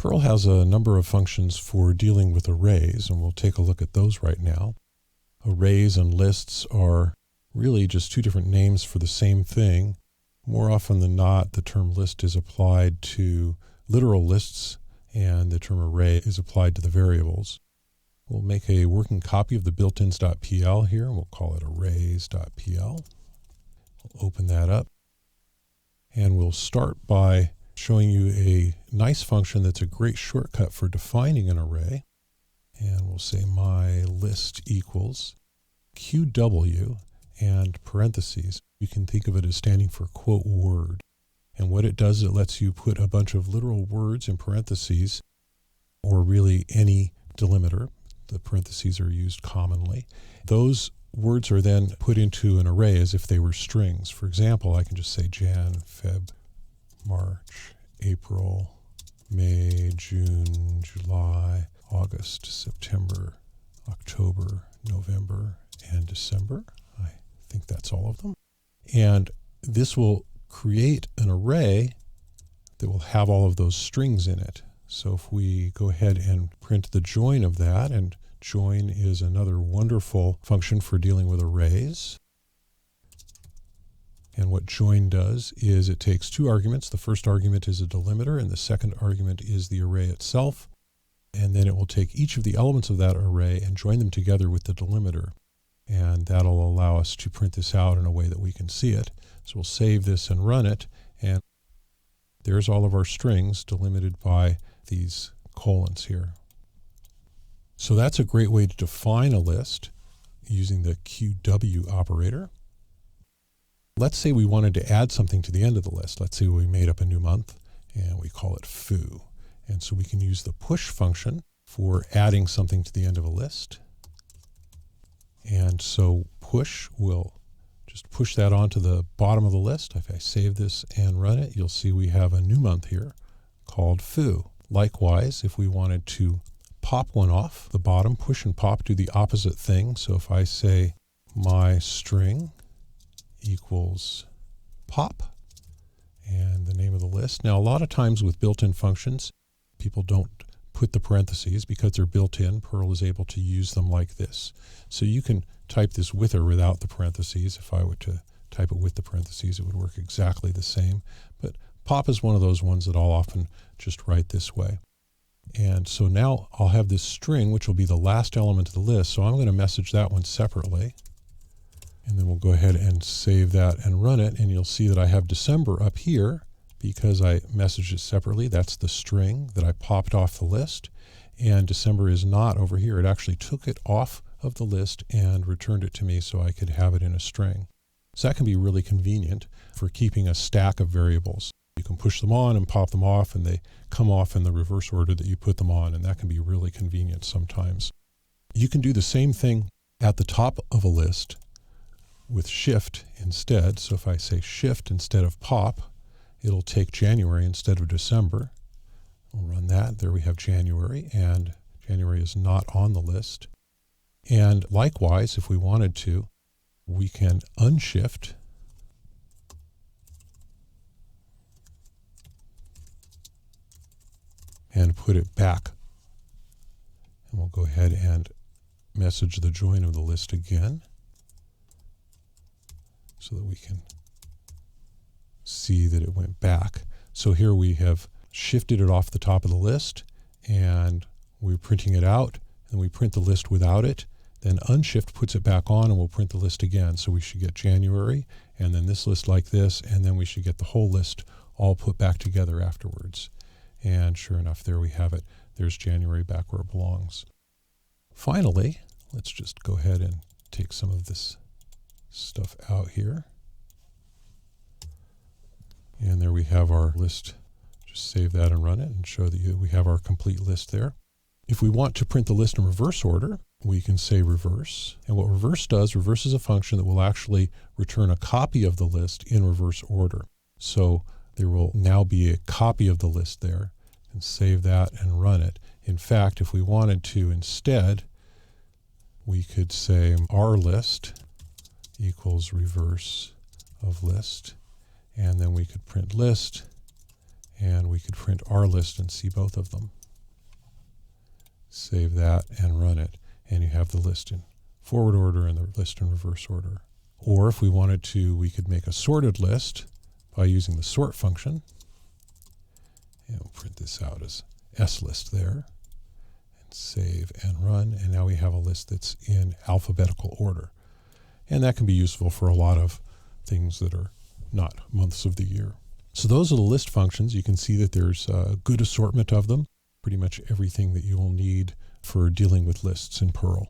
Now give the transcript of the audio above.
Perl has a number of functions for dealing with arrays, and we'll take a look at those right now. Arrays and lists are really just two different names for the same thing. More often than not, the term list is applied to literal lists, and the term array is applied to the variables. We'll make a working copy of the built-ins.pl here, and we'll call it arrays.pl. We'll open that up, and we'll start by showing you a nice function that's a great shortcut for defining an array. And we'll say my list equals QW and parentheses. You can think of it as standing for quote word. And what it does, it lets you put a bunch of literal words in parentheses, or really any delimiter. The parentheses are used commonly. Those words are then put into an array as if they were strings. For example, I can just say Jan, Feb, March, April, May, June, July, August, September, October, November, and December. I think that's all of them. And this will create an array that will have all of those strings in it. So if we go ahead and print the join of that, and join is another wonderful function for dealing with arrays. And what join does is it takes two arguments. The first argument is a delimiter, and the second argument is the array itself. And then it will take each of the elements of that array and join them together with the delimiter. And that'll allow us to print this out in a way that we can see it. So we'll save this and run it, and there's all of our strings delimited by these colons here. So that's a great way to define a list using the QW operator. Let's say we wanted to add something to the end of the list. Let's say we made up a new month and we call it foo. And so we can use the push function for adding something to the end of a list. And so push will just push that onto the bottom of the list. If I save this and run it, you'll see we have a new month here called foo. Likewise, if we wanted to pop one off the bottom, push and pop do the opposite thing. So if I say my string equals pop and the name of the list. Now, a lot of times with built-in functions, people don't put the parentheses because they're built in. Perl is able to use them like this. So you can type this with or without the parentheses. If I were to type it with the parentheses, it would work exactly the same. But pop is one of those ones that I'll often just write this way. And so now I'll have this string, which will be the last element of the list. So I'm going to message that one separately. And then we'll go ahead and save that and run it. And you'll see that I have December up here because I messaged it separately. That's the string that I popped off the list. And December is not over here. It actually took it off of the list and returned it to me so I could have it in a string. So that can be really convenient for keeping a stack of variables. You can push them on and pop them off, and they come off in the reverse order that you put them on, and that can be really convenient sometimes. You can do the same thing at the top of a list with shift instead. So if I say shift instead of pop, it'll take January instead of December. We'll run that. There we have January, and January is not on the list. And likewise, if we wanted to, we can unshift and put it back. And we'll go ahead and message the join of the list again so that we can see that it went back. So here we have shifted it off the top of the list, and we're printing it out, and we print the list without it. Then unshift puts it back on, and we'll print the list again. So we should get January, and then this list like this, and then we should get the whole list all put back together afterwards. And sure enough, there we have it. There's January back where it belongs. Finally, let's just go ahead and take some of this stuff out here. And there we have our list. Just save that and run it and show that we have our complete list there. If we want to print the list in reverse order, we can say reverse. And what reverse does, reverse is a function that will actually return a copy of the list in reverse order. So there will now be a copy of the list there, and save that and run it. In fact, if we wanted to instead, we could say our list equals reverse of list, and then we could print list, And we could print our list and see both of them. Save that and run it. And you have the list in forward order and the list in reverse order. Or if we wanted to, we could make a sorted list by using the sort function. And we'll print this out as slist there. And save and run. And now we have a list that's in alphabetical order. And that can be useful for a lot of things that are not months of the year. So those are the list functions. You can see that there's a good assortment of them, pretty much everything that you will need for dealing with lists in Perl.